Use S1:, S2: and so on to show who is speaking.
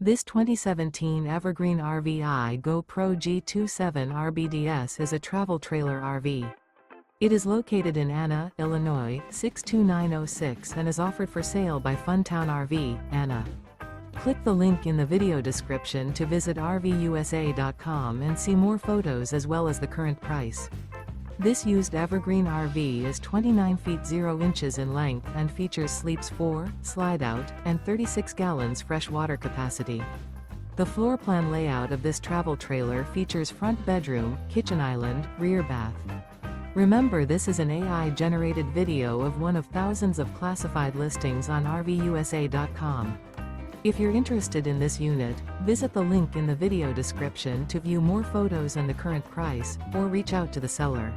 S1: This 2017 Evergreen RVI Go Pro G27 RBDS is a travel trailer RV. It is located in Anna, Illinois, 62906 and is offered for sale by Funtown RV, Anna. Click the link in the video description to visit RVUSA.com and see more photos as well as the current price. This used evergreen RV is 29 feet 0 inches in length and features sleeps 4, slide-out, and 36 gallons fresh water capacity. The floor plan layout of this travel trailer features front bedroom, kitchen island, rear bath. Remember, this is an AI-generated video of one of thousands of classified listings on RVUSA.com. If you're interested in this unit, visit the link in the video description to view more photos and the current price, or reach out to the seller.